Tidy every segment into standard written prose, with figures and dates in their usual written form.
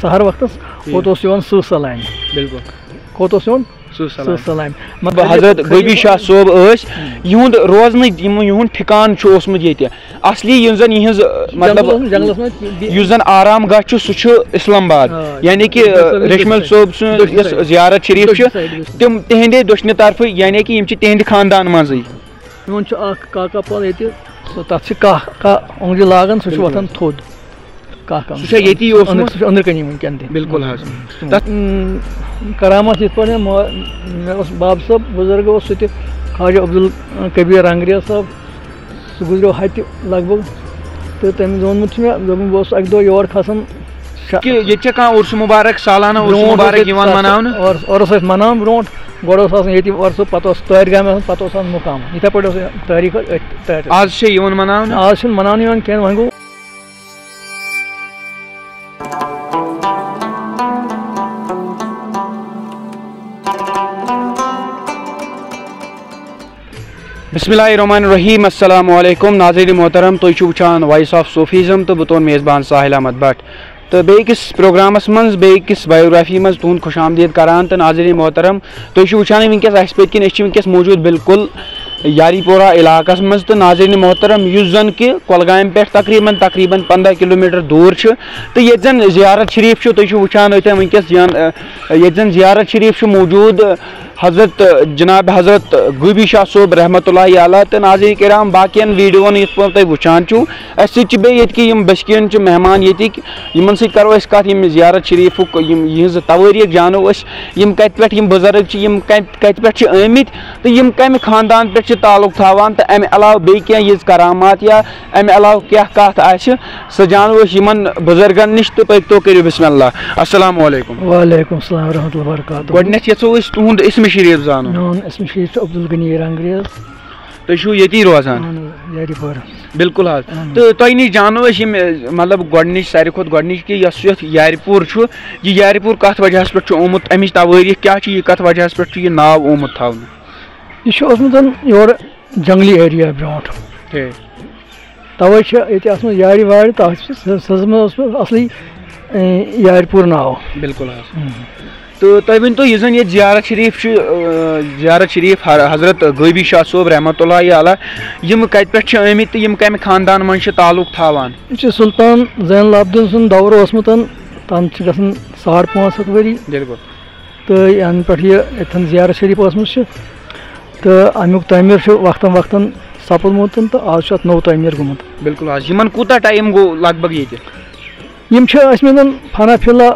سحر وقت سو سلام بالکل کوت سو سلام حضرت غوبی شاہ صوب یہند روزن یہند ٹھکان اوسمت یہ اصلی زن یہ مطلب زن آرام گاہ سہ اسلام آباد یعنی کہ ریشمل صوب سن زیارت شریف تم تہندے دشنہ طرف یعنی کہ تہند خاندان مزے کاکا پل یہ تک اونگجہ لاگان سہ وتھان تھوٚد أندر کنی ونکین تہ بالکل کرامت یت پہ مے باب صاحب بزرگ سہ خواجہ عبدالکبیر رنگریز صاحب سہ گزریو ہتہ لگ بھگ تو تم وونمت مے بہٕ اکہ دۄہ یور کھسان یہ عرس مبارک سالانہ عرس مبارک عرس مناون برونٹ گۄڈٕ اوس آسان ییٚتہِ عرسہٕ پتہٕ اوس تٲرۍ گامہِ پتہٕ اوس آسان مُقام یِتھے پٲٹھۍ اوس تٲریٖخ آز چھِ یِوان مناونہٕ آز چھُنہٕ مناونہٕ یِوان کینٛہہ وۄنۍ گوٚو بسم اللہ الرحمن الرحیم السلام علیکم ناظرین محترم تُہۍ چھِو وٕچھان وائس آف صوفیزم تو بہٕ میزبان ساحل احمد بٹ تو بیٚیِس پروگرامس منٛز بیٚیِس بایوگرافی منٛز تُہُنٛد خوش آمدید کران تو ناظرین محترم تُہۍ چھِو وٕچھان ونکیٚس اَسہِ پٔتۍ کِنۍ أسۍ چھِ ونکیٚس موجوٗد بالکل یاری پورہ علاقس منٛز تو ناظرین محترم یُس زن کہ کۄلگامہِ پٮ۪ٹھ تقریٖباً 15 کلوٗمیٖٹر دوٗر چھُ تہٕ ییٚتہِ زن زیارت شریف چھُ تُہۍ چھِو وٕچھان أتھۍ ونکیٚس ییٚتہِ زن زیارت شریف چھُ موجوٗد حضرت جناب حضرت غوبی شاہ صوب رحمۃ اللہ علیہ تو ناظرین کرام باقین ویڈیون یِتھ پٲٹھۍ تُہۍ وٕچھان چھِو اَسہِ سۭتۍ چھِ بیٚیہِ ییٚتہِ کہِ یِم بٔسکِین چھِ مہمان ییٚتِکۍ یِمن سۭتۍ کرو أسۍ کتھ یِم زیارت شریفُک یِہنٛز توٲریٖخ جانو أسۍ یِم کتہِ پٮ۪ٹھ یِم بُزرگ چھِ یِم کتہِ پٮ۪ٹھ چھِ آمٕتۍ تہٕ یِم کمہِ خاندان پٮ۪ٹھ چھِ تعلق تھاوان تہٕ امہِ علاوٕ بیٚیہِ کینٛہہ یِژھ کرامات یا امہِ علاوٕ کیٛاہ کتھ آسہِ سۄ جانو أسۍ یِمن بُزرگن نِش تہٕ پٔکۍتو کٔرِو بسم اللہ السلام علیکم وعلیکم السلام ورحمۃ اللہ وبرکاتہ گۄڈٕنیتھ یژھو أسۍ تُہُنٛد اسمِ شریف زانُن میون اسم شریف چھُ عبدالغنی رنگریز تُہۍ چھِو ییٚتی روزان یاری پورہ بالکل حظ تہٕ تۄہہِ نِش جانو أسۍ یِم مطلب گۄڈٕنِچ ساروی کھۄتہٕ گۄڈٕنِچ کہِ یۄس یتھ یارِ پوٗر چھُ یہِ یارِ پوٗر کتھ وجہس پٮ۪ٹھ چھُ آمُت امِچ توٲریٖخ کیٛاہ چھِ یہِ کتھ وجہس پٮ۪ٹھ چھُ یہِ ناو آمُت تھاونہٕ یہِ چھُ اوسمُت یورٕ جنگلی ایریا برونٛٹھ توے چھِ ییٚتہِ آسمٕژ یارِ وارِ تتھ چھُ اوسمُت اصلی یارِ پوٗر ناو بالکل حظ تو تُہۍ ؤنۍتو یُس زن ییٚتہِ زیارت شریف چھُ زیارت شریف حضرت غوبی شاہ صوب رحمۃ اللہ علیہ یِم کتہِ پٮ۪ٹھ چھِ آمٕتۍ تہٕ یِم کمہِ خاندان منٛز چھِ تعلق تھاوان یہِ چھُ سلطان زین العابدیٖن سُنٛد دور اوسمُت تَنہٕ چھِ گژھان 550 ؤری بالکل تہٕ یَنہٕ پٮ۪ٹھ یہِ ییٚتٮ۪ن زیارت شریف ٲسمٕژ چھِ تہٕ امیُک تعمیٖر چھُ وقتاً وقتاً سپُدمُت تہٕ آز چھُ اتھ نوٚو تعمیٖر گوٚمُت بالکل حظ یِمن کوٗتاہ ٹایم گوٚو لگ بگ ییٚتہِ یِم چھِ ٲسمٕتۍ فنا فِلا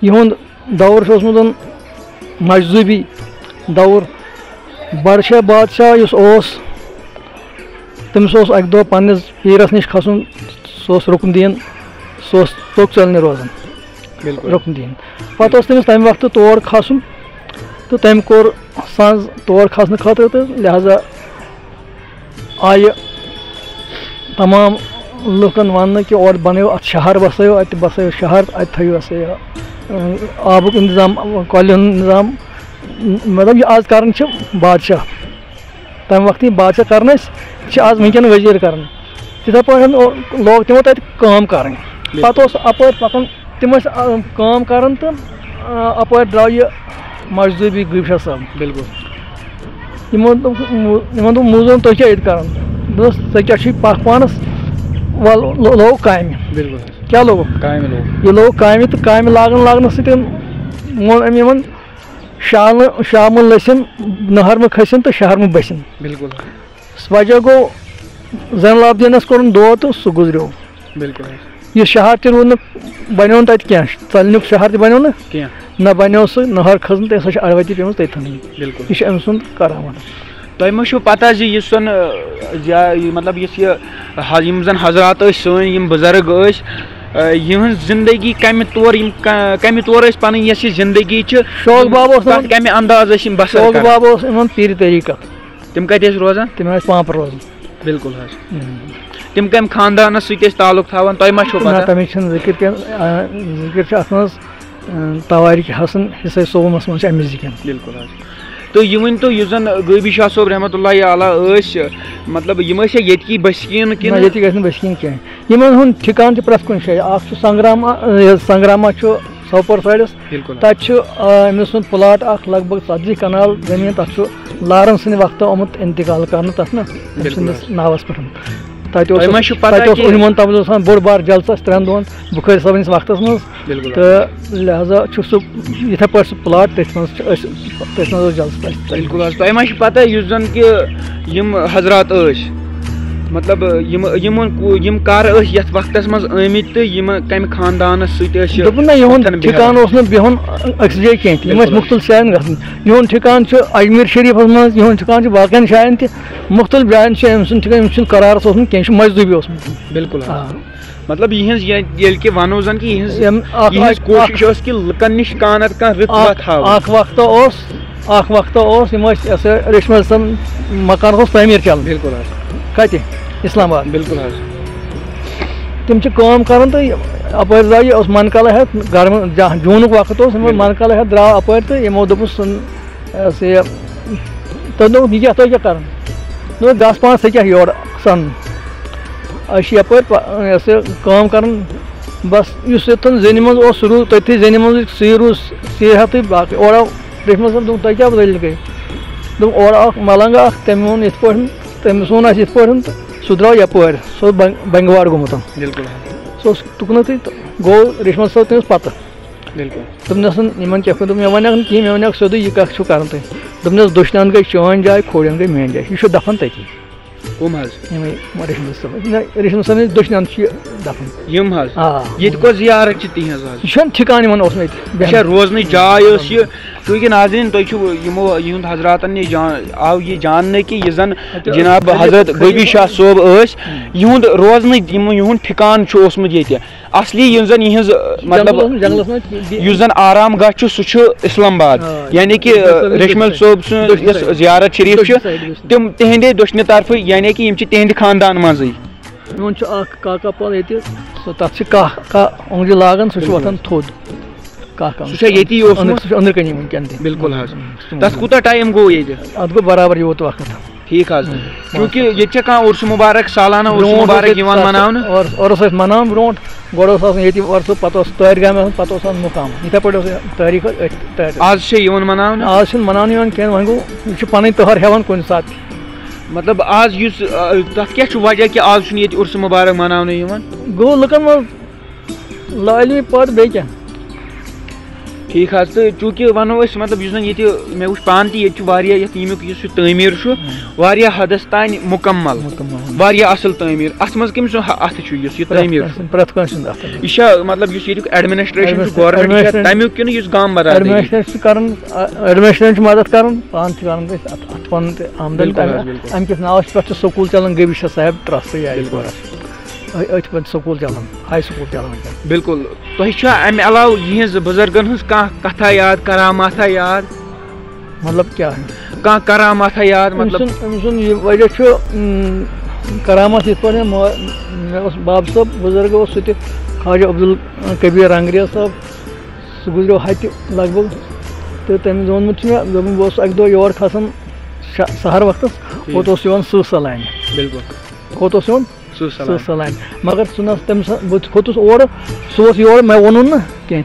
یِہُنٛد دور چھُ اوسمُت مجذوٗبی دور بادشاہ بادشاہ یُس اوس تٔمِس اوس اکہِ دۄہ پننِس پیٖرس نِش کھسُن سُہ اوس رُکُن دِیٖن سُہ اوس توٚک ژٔلنہِ روزان رُکُن دِیٖن پتہٕ اوس تٔمِس تمہِ وقتہٕ تور کھسُن تہٕ تٔمۍ کوٚر سنٛز تور کھسنہٕ خٲطرٕ تہٕ لہذا آیہِ تمام لُکن وننہٕ کہِ اورٕ بنٲیِو اتھ شہر بسٲیِو اتہِ بسٲیِو شہر اتہِ تھٲیِو ہسا یہِ آبُک انتظام کۄلہِ ہُنٛد انتظام مطلب یہِ آز کران چھِ بادشاہ تمہِ وقتہٕ یہِ بادشاہ کران ٲسۍ چھِ آز ؤنکیٚن ؤزیٖر کران تِتھے پٲٹھۍ لوگ تِمو تتہِ کٲم کرٕنۍ پتہٕ اوس اپٲرۍ پکان تِم ٲسۍ کٲم کران تہٕ اپٲرۍ درٛاو یہِ مجذوٗبی غوبی شاہ صٲب بالکل یِمن دوٚپ موٗزوٗن تُہۍ کیٛاہ ییٚتہِ کران دوٚپُس ژےٚ کیٛاہ چھُے پکھ پانس ول لوگ کامہِ بالکل کیٛاہ لوگُکھ یہِ لوگ کامہِ تہٕ کامہِ لاگنہٕ سۭتۍ ووٚن أمۍ یِمن شامہٕ لٔسِن نہر مہٕ کھٔسِن تہٕ شہر مہٕ بٔسِن بالکل وجہ گوٚو زین العابدیٖنس کوٚرُن دود تہٕ سُہ گُزریو بالکل یہِ شہر تہِ روٗد نہٕ بنیو نہٕ تتہِ کینٛہہ ژَلنیُک شہر تہِ بنیو نہٕ کینٛہہ نہ بنیو سُہ نہر کھٔژ نہٕ سۄ چھِ اڑوتی پیمٕژ تٔتھٮ۪نٕے بالکل یہِ چھُ أمۍ سُنٛد کرامت تۄہہِ ما چھُو پتہ زِ یُس زن مطلب یُس یِم زن حضرات ٲسۍ سٲنۍ یِم بُزرگ ٲسۍ یِہٕنٛز زندگی کمہِ طور ٲسۍ پنٕنۍ یۄس یہِ زندگی چھِ شوق باب اوس کمہِ انداز ٲسۍ یِم بسر شوق باب اوس یِمن پیٖرِ طریٖقت تِم کتہِ ٲسۍ روزان تِم ٲسۍ پانٛپر روزان بالکل حظ تِم کمہِ خاندانس سۭتۍ ٲسۍ تعلق تھاوان تۄہہِ ما چھُو پتہ تمیُک چھُنہٕ ذِکر کینٛہہ ذِکر چھُ اتھ منٛز تواریٖخ حسن حصے صوبس منٛز چھِ امیِچ ذِکر بالکل حظ تو یہ ون تو یس زن غٲبی شاہ صٲب رحمۃ اللہ علیہ مطلب یم یتکی بسکین کن یتی گژھِ نہٕ بسکین کینٛہہ یمن ہُنٛد ٹھِکان چھُ پرٛٮ۪تھ کُنہِ جایہِ اکھ چھُ سنگراما چھُ سوپور سایڈس تتہِ چھُ أمۍ سُنٛد پلاٹ اکھ لگ بگ 40 کنال زٔمیٖن تتھ چھُ لارن سٕنٛدِ وقتہٕ آمُت انتقال کرنہٕ تتھ نا أمۍ سٕنٛدِس ناوس پٮ۪ٹھ تتہِ اوس اُنمن تبدیل آسان بوٚڑ بار جلسہٕ 3 دۄہن بُخٲرۍ صٲبنِس وقتس منٛز تہٕ لہذا چھُ سُہ یِتھے پٲٹھۍ سُہ پلاٹ تٔتھۍ منٛز چھِ أسۍ تٔتھۍ منٛز اوس جلسہٕ بالکل حظ تۄہہِ ما چھِ پتہ یُس زن کہِ یِم حضرات ٲسۍ مطلب یِم کر ٲسۍ یتھ وقتس منٛز آمٕتۍ تہٕ یِم کمہِ خاندانس سۭتۍ ٲسۍ دوٚپُن نہ یِہُنٛد ٹھِکان اوس نہٕ بِہُن أکسٕے جایہِ کینٛہہ تہِ یِم ٲسۍ مُختلِف جاین گژھان یِہُنٛد ٹھِکان چھُ اجمیٖر شریٖفس منٛز یِہُنٛد ٹھِکان چھُ باقین جاین تہِ مُختلِف جاین چھُ أمۍ سُنٛد ٹھِکان أمِس چھُنہٕ قرارس اوسمُت کینٛہہ یہِ چھُ مجذوٗبی اوسمُت بالکل مطلب یِہنٛز ییٚلہِ کہِ ونو زن کہِ یِہنٛز کوٗشش ٲس کہِ لُکن نِش کانٛہہ نتہٕ کانٛہہ رٕژ وتھ ہاوٕنۍ اکھ وقتہ اوس یِم ٲسۍ یہِ سا ریشمل صٲبن مکانس اوس تعمیٖر چلان بالکل حظ کتہِ اسلام آباد بالکل حظ تِم چھِ کٲم کران تہٕ اپٲرۍ درٛاو یہِ اوس منقل ہٮ۪تھ گرم جوٗنُک وقت اوس یِمو منقل ہٮ۪تھ درٛاو اپٲرۍ تہٕ یِمو دوٚپُس یہِ تٔمۍ دوٚپُکھ یہِ کیٛاہ تُہۍ کیٛاہ کران دوٚپُکھ گژھ پانس ژٕ کیٛاہ یورٕ سنُن أسۍ چھِ یپٲرۍ یہِ سا کٲم کران بس یُس ییٚتٮ۪ن زنہِ منٛز اوس سُہ روٗد تٔتھی زنہِ منٛزٕے سُے روٗز ہٮ۪تھٕے باقٕے اورٕ آو ریشمل صٲب دوٚپُن تۄہہِ کیٛاہ دٔلیٖل گٔے دوٚپُن اورٕ آو اکھ ملنگ اکھ تٔمۍ ووٚن یِتھ پٲٹھۍ تٔمِس ووٚن اَسہِ یِتھ پٲٹھۍ تہٕ سُہ درٛاو یپٲرۍ سُہ اوس بنٛگواڑ گوٚمُت بالکل سُہ اوس تُکنتھٕے تہٕ گوٚو ریشمل صٲب تٔمِس پتہٕ بالکل دوٚپنس یِمن کیٛاہ دوٚپ مےٚ ونیٛاکھ نہٕ کِہیٖنۍ مےٚ ونیٛاکھ سیوٚدُے یہِ کَتھ چھُو کران تُہۍ دوٚپنس دٔچھنہِ گٔے چٲنۍ جاے کھوورٮ۪ن گٔے میٲنۍ جاے یہِ چھُ دفن تٔتی کٕم حظ یِمے ریشمل صٲب ریشمل صٲبنِس دٔچھنٮ۪ن چھُ یہِ دفن یِم حظ ییٚتہِ کۄس زیارت چھِ تِہنٛز حظ یہِ چھُنہٕ ٹھِکان یِمن اوس نہٕ ییٚتہِ اچھا روزنٕچ جاے ٲس یہِ چوٗنٛکہِ ناظریٖن تُہۍ چھِو یِمو یِہُنٛد حضراتن نِش آو یہِ جاننہٕ کہِ یُس زن جناب حضرت غٲبی شاہ صٲب ٲسۍ یِہُنٛد روزنٕچ یِہُنٛد ٹھِکان چھُ اوسمُت ییٚتہِ اصلی یِم زن یِہنٛز مطلب یُس زن آرام گاہ چھُ سُہ چھُ اسلام آباد یعنی کہِ ریشمل صٲب سُنٛد یۄس زیارت شریٖف چھِ تِم تِہنٛدے دٔچھنہِ طرفہٕ یعنی کہِ یِم چھِ تِہنٛدِ خاندان منٛزٕے یِمن چھُ اکھ کاکا پل ییٚتہِ تتھ چھِ کاہ اونٛگجہِ لاگان سُہ چھُ وۄتھان تھوٚد سُہ چھا ییٚتی اوسمُت سُہ چھُ أنٛدرٕ کَنی وٕنکٮ۪ن تہِ بالکل حظ تتھ کوٗتاہ ٹایم گوٚو ییٚتہِ اتھ گوٚو برابر یوٗت وقت ٹھیٖک حظ چوٗنٛکہِ ییٚتہِ چھا کانٛہہ عُرسہٕ مُبارک سالانہ عُرسہٕ مُبارک یِوان مناونہٕ عُرس ٲسۍ مناوان برونٛٹھ گۄڈٕ اوس آسان ییٚتہِ عُرسہٕ پتہٕ اوس تٲرۍ گامہِ آسان پتہٕ اوس آسان مُقام یِتھے پٲٹھۍ اوس تٲریٖخ أتھۍ آز چھا یِوان مناونہٕ آز چھُنہٕ مناونہٕ یِوان کینٛہہ وۄنۍ گوٚو یہِ چھُ پنٕنۍ تٔہر ہٮ۪وان کُنہِ ساتہٕ تہِ مطلب آز یُس تتھ کیٛاہ چھُ وجہ کہِ آز چھُنہٕ ییٚتہِ عُرسہٕ مُبارک مناونہٕ یِوان گوٚو لُکن منٛز لٲلمی پٲدٕ بیٚیہِ کیٛاہ ٹھیٖک حظ تہٕ چوٗنٛکہِ وَنو أسۍ مطلب یُس زن ییٚتہِ مےٚ وٕچھ پانہٕ تہِ ییٚتہِ چھُ واریاہ یتھ ییٚمیُک یُس یہِ تعمیٖر چھُ واریاہ حدس تانۍ مُکمل واریاہ اصٕل تعمیٖر اتھ منٛز کٔمۍ سُنٛد اتھٕ چھُ یُس یہِ تعمیٖر پرٛٮ۪تھ کٲنٛسہِ ہُنٛد اَتھٕ یہِ چھا مطلب یُس ییٚتیُک ایڈمنسٹریشن چھُ گورمینٹ تمیُک کِنہٕ یُس گام برادری ایڈمنسٹریشن چھُ کران ایڈمنسٹریشن چھُ مدد کران پانہٕ چھِ کران أسۍ اتھ پنُن تہِ آمدنی امہِ کِس ناوس پٮ۪ٹھ چھُ سکوٗل چلان غٲبی شاہ صاحب ٹرسٹ أتھۍ پٮ۪ٹھ سکوٗل چلان ہاے سکوٗل چلان بالکل تۄہہِ چھا امہِ علاوٕ یِہنٛز بُزرگن ہٕنٛز کانٛہہ کتھا یاد کراماتھا یاد مطلب کیٛاہ کانٛہہ کراماتھا یاد مطلب أمۍ سُنٛد یہِ وجہ چھُ کرامات یِتھ پٲٹھۍ مےٚ اوس باب صٲب بُزرگ اوس سُہ تہِ خواجہ عبدل کبیٖر رنگریز صٲب سُہ گُزریو ہتہِ لگ بگ تہٕ تٔمِس ووٚنمُت چھُ مےٚ دوٚپُن بہٕ اوسُس اکہِ دۄہ یور کھسان سہر وقتس کوٚت اوس یِوان سٕہہ بالکل کوٚت اوس یِوان سٕہہ سلانہِ مگر سُہ نہ تٔمِس بہٕ کھوٚتُس اورٕ سُہ اوس یورٕ مےٚ ووٚنُن نہٕ کینٛہہ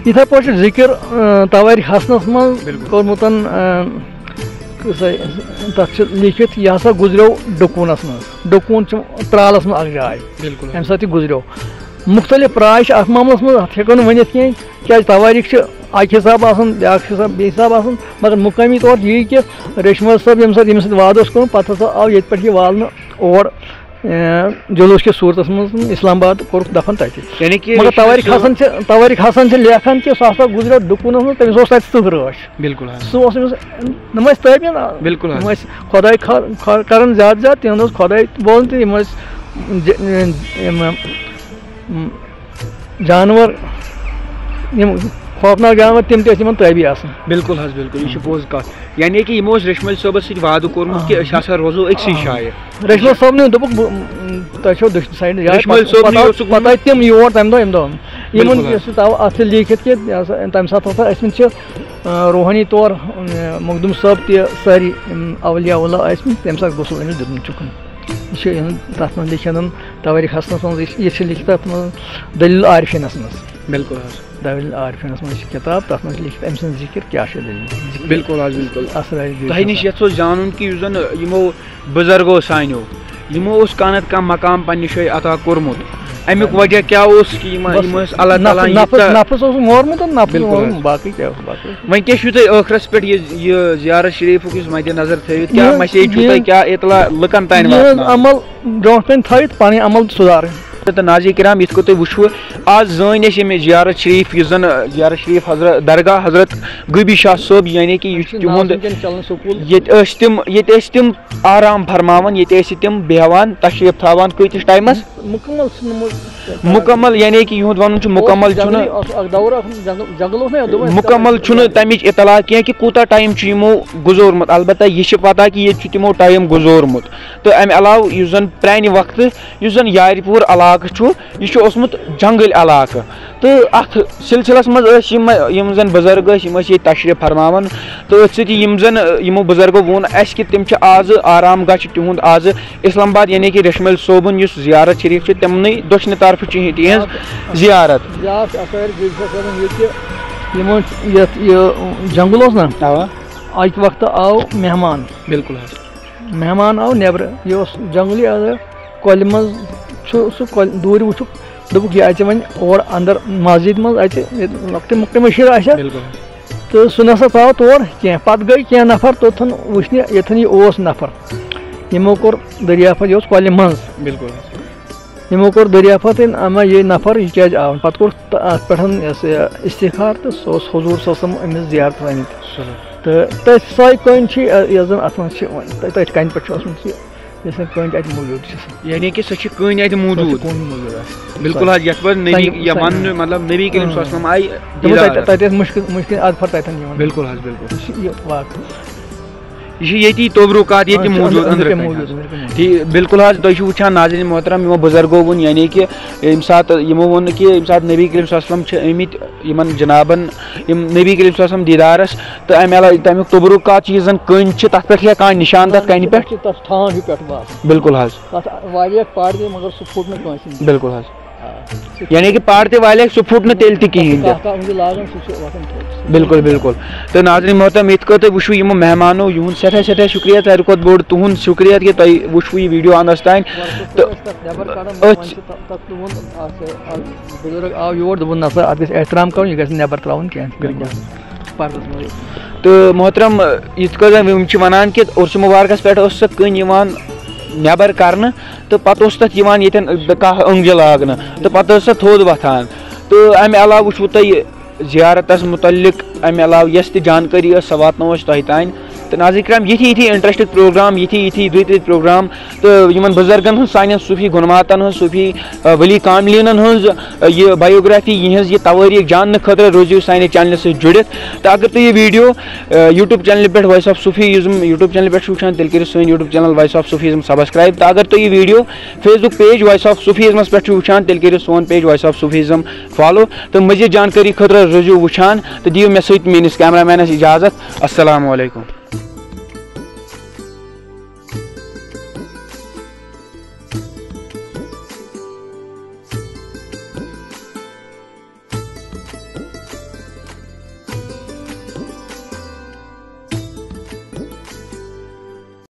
تہِ یِتھے پٲٹھۍ چھُ ذِکِر توٲریٖخ حسنس منٛز کوٚرمُت تتھ چھُ لیٖکھِتھ یہِ ہسا گُزریو ڈُکوٗنس منٛز ڈُکوٗن چھُ ترالس منٛز اکھ جاے ییٚمہِ ساتہٕ یہِ گُزریو مُختٔلِف راے چھِ اتھ معاملس منٛز اتھ ہٮ۪کو نہٕ ؤنِتھ کینٛہہ کیٛازِ توٲریٖخ چھِ اکہِ حساب آسان بیٛاکھ حساب بیٚیہِ حساب آسان مگر مُقٲمی طور یی کہِ ریشمل صٲب ییٚمہِ ساتہٕ ییٚمِس سۭتۍ وعدٕ اوس کوٚرمُت پتہٕ ہسا آو ییٚتہِ پٮ۪ٹھ یہِ والنہٕ اور جلوٗس کِس صوٗرتس منٛز اسلام آباد کوٚرُکھ دفن تتہِ مگر توٲریٖخ حسن چھِ لیکھان کہِ سُہ ہسا گُزریو ڈُکوٗنس منٛز تٔمِس اوس تتہِ سٕہہ رٲچھ بالکل سُہ اوس أمِس یِم ٲسۍ تٲبیٖن بالکل یِم ٲسۍ خۄداے کران زیادٕ زیادٕ تِہُنٛد اوس خۄداے بولان تہٕ یِم ٲسۍ یِم جانور یِم خوفناک جانور تِم تہِ ٲسۍ یِمن تٲبی آسان بالکل حظ بالکل یہِ چھِ پوٚز کتھ یعنی کہِ یِمو اوس ریشمل صٲبس سۭتۍ وعدٕ کوٚرمُت کہِ أسۍ ہسا روزو أکسٕے جایہِ ریشمل صٲبنہِ دوٚپُکھ تۄہہِ چھو دٔچھنہِ سایڈٕ پتہٕ آیہِ تِم یور تمہِ دۄہ ات لیکھت کہ تمہ سات ٲسمٕتۍ چھِ روحانی طور مخدوم صٲب تہِ سٲری اولیاء اللہ ٲسمٕتۍ تمہِ ساتہٕ غسل أمِس دیُتمُت چھُکھ یہ تَتھ منٛز لیکھِتھ تواریٖخ حسنس منٛز یہِ چھِ لیکھِتھ تَتھ منٛز دلیل عارفیٖنس منٛز بالکل دلیل عارفیٖنس منٛز چھِ کِتاب تَتھ منٛز چھِ لیکھِتھ أمۍ سٕنٛز ذِکر کیٛاہ چھِ دلیل بالکل حظ بالکل اسرارِ تۄہہِ نِش یژھو زانُن کہِ یُس زن یِمو بُزرگو سانیو یِمو اوس کانٛہہ نتہٕ کانٛہہ مقام پننہِ جایہِ عطا کوٚرمُت امیُک وجہ کیٛاہ اوس کہِ یِم ٲسۍ اللہ تعالیٰ نفس اوس مورمُت نفس باقٕے کیٛاہ اوس باقٕے وۄنۍ کیٛاہ چھُو تُہۍ ٲخرس پٮ۪ٹھ یہِ زیارت شریٖفُک یُس مدِ نظر تھٲوِتھ کیٛاہ مسیج چھُو تۄہہِ کیٛاہ اطلاع لُکن تانۍ واتناوُن عمل برونٛٹھ کَنہِ تھٲوِتھ پنٕنۍ عمل سُدھارٕنۍ تہٕ ناظریٖن کرام یِتھ کٔنۍ تُہۍ وٕچھوٕ آز زٲنۍ أسۍ ییٚمہِ زیارت شریٖف یُس زن زیارت شریٖف حضرت درگاہ حضرت گوبی شاہ صٲب یعنی کہِ یہِ چھُ تِہُنٛد ییٚتہِ ٲسۍ تِم آرام فرماوان ییٚتہِ ٲسۍ تِم بیٚہوان تشریٖف تھاوان کۭتِس ٹایمس مُکمل یعنی کہِ یِہُنٛد ونُن چھُ مُکمل چھُنہٕ تمِچ اطلاع کینٛہہ کہِ کوٗتاہ ٹایم چھُ یِمو گُزورمُت البتہ یہِ چھِ پتہ کہِ ییٚتہِ چھُ تِمو ٹایم گُزورمُت تہٕ امہِ علاوٕ یُس زن پرانہِ وقتہٕ یُس زن یارِ پوٗر علاقہٕ چھُ یہِ چھُ اوسمُت جنگل علاقہٕ تہٕ اتھ سلسلس منٛز ٲسۍ یِم زن بُزرگ ٲسۍ یِم ٲسۍ ییٚتہِ تشریٖف فرماوان تہٕ أتھۍ سۭتی یِم زن یِمو بُزرگو ووٚن اسہِ کہِ تِم چھِ آزٕ آرام گاہ چھُ تِہُنٛد آزٕ اسلام آباد یعنی کہِ ریشمل صوبُن یُس زیارت شریٖف چھُ تِمنٕے دٔچھنہِ طرفہٕ چھِ تِہنٛز زیارت یہِ جنگل اوس نا اکہِ وقتہٕ آو مہمان بالکل حظ مہمان آو نٮ۪برٕ یہِ اوس جنگلی کۄلہِ منٛز چھُ سُہ کۄلہِ دوٗرِ وٕچھُکھ دوٚپُکھ یہِ اَژِ وۄنۍ اور اندر مسجد منٛز اَژِ ییٚتہِ لۄکٹہِ مۄکٹہِ مٔشیٖد آسہِ تہٕ سُہ نسا ژاو تور کینٛہہ پتہٕ گٔے کینٛہہ نفر توٚتھن وٕچھنہِ ییٚتھن یہِ اوس نفر یِمو کوٚر دٔریافت یہِ اوس کۄلہِ منٛز بالکل یِمو کوٚر دٔریافت اما یہِ نفر یہِ کیازِ آو پتہٕ کوٚر اتھ پٮ۪ٹھ استخار تہٕ سُہ اوس حضوٗر صلی اللہ علیہ وسلم أمِس زیارت آمٕتۍ تہٕ تٔتھۍ سۄے کٔنۍ چھِ یۄس زن اتھ منٛز چھِ تٔتھۍ کَنہِ پٮ۪ٹھ چھُ اوسمُت یہِ یۄس زن کٔنۍ اتہِ موٗجوٗد چھِ یعنی کہِ سۄ چھِ کٔنۍ اتہِ موٗجوٗد بالکل حظ یتھ منٛز نبی وننہٕ مطلب نبی کریم صلی اللہ علیہ وسلم آیہِ تتہِ ٲسۍ مُشکِل اَدفر تتٮ۪ن یِوان بالکل حظ بالکل یہِ چھُ واقعہٕ یہ ییٚتی توبرُکات ییٚتہِ موٗجوٗد أنٛدرٕ بالکل حظ تُہۍ چھِو وٕچھان ناظریٖن محترم یِمو بُزرگو ووٚن یعنی کہِ ییٚمہِ ساتہٕ یِمو ووٚن کہِ ییٚمہِ ساتہٕ نبی کریم صلی اللہ علیہ وسلم چھِ آمٕتۍ یِمن جنابن یِم نبی کریم صلی اللہ علیہ وسلم دیٖدارس تہٕ امہِ علاوٕ تمیُک توبرُکات چھِ یُس زن کٔنۍ چھِ تتھ پٮ۪ٹھ کانٛہہ نِشان تتھ کَنہِ پٮ۪ٹھ بالکل حظ بالکل حظ یعنی کہ پار تہِ والیاہ سُہ پھُٹ نہٕ تیٚلہِ تہِ کِہینۍ تہِ بالکل بالکل تہٕ ناظریٖن محترم یِتھ کٔنۍ تُہۍ وٕچھو یِمو مہمانو یِہُنٛد سٮ۪ٹھاہ سٮ۪ٹھاہ شُکریہ ساروی کھۄتہٕ بوٚڑ تُہُنٛد شُکریہ کہِ تۄہہِ وٕچھوٕ یہِ ویٖڈیو اَندَس تانۍ تہٕ بُزرگ آو یور دوٚپُن نسا اتھ گژھِ احترام کَرُن یہِ گژھِ نہٕ نٮ۪بر ترٛاوُن کینٛہہ تہٕ محترم یِتھ کٔنۍ زن یِم چھِ وَنان کہِ عُرسہِ مُبارکس پٮ۪ٹھ ٲس سۄ کٔنۍ یِوان نٮ۪بر کرنہٕ تہٕ پتہٕ اوس تتھ یِوان ییٚتٮ۪ن کانٛہہ أنٛگجہِ لاگنہٕ تہٕ پتہٕ ٲس سۄ تھوٚد وۄتھان تہٕ امہِ علاوٕ وٕچھوٕ تۄہہِ زیارتس مُتعلق امہِ علاوٕ یۄس تہِ جانکٲری ٲس سۄ واتنٲو أسۍ تۄہہِ تانۍ تہٕ ناظریٖن کرام یِتھی انٹرسٹِنگ پروگرام یِتھی رٕتۍ پروگرام تہٕ یِمن بُزرگن ہٕنٛز سانٮ۪ن صوٗفی گُنماتن ہٕنٛز صوٗفی ؤلی کاملیٖنن ہٕنٛز یہِ بایوگرافی یِہٕنٛز یہِ توٲریٖخ جاننہٕ خٲطرٕ روٗزِو سانہِ چینلہِ سۭتۍ جُڑِتھ تہٕ اگر تُہۍ یہِ ویٖڈیو یوٗٹیوٗب چینلہِ پٮ۪ٹھ وایس آف صوٗفیٖزم یوٗٹیوٗب چینلہِ پٮ۪ٹھ چھُ وٕچھان تیٚلہِ کٔرِو سٲنۍ YouTube channel voice of Sufism subscribe تہٕ اگر تُہۍ یہِ video Facebook page voice of صوٗفیٖزمس پٮ۪ٹھ چھُو وٕچھان تیٚلہِ کٔرِو سون page voice of Sufism follow تہٕ مزیٖد جانکٲری خٲطرٕ روٗزِو وٕچھان تہٕ دِیِو مےٚ سۭتۍ میٲنِس کیمرا مینس اِجازت السلامُ علیکُم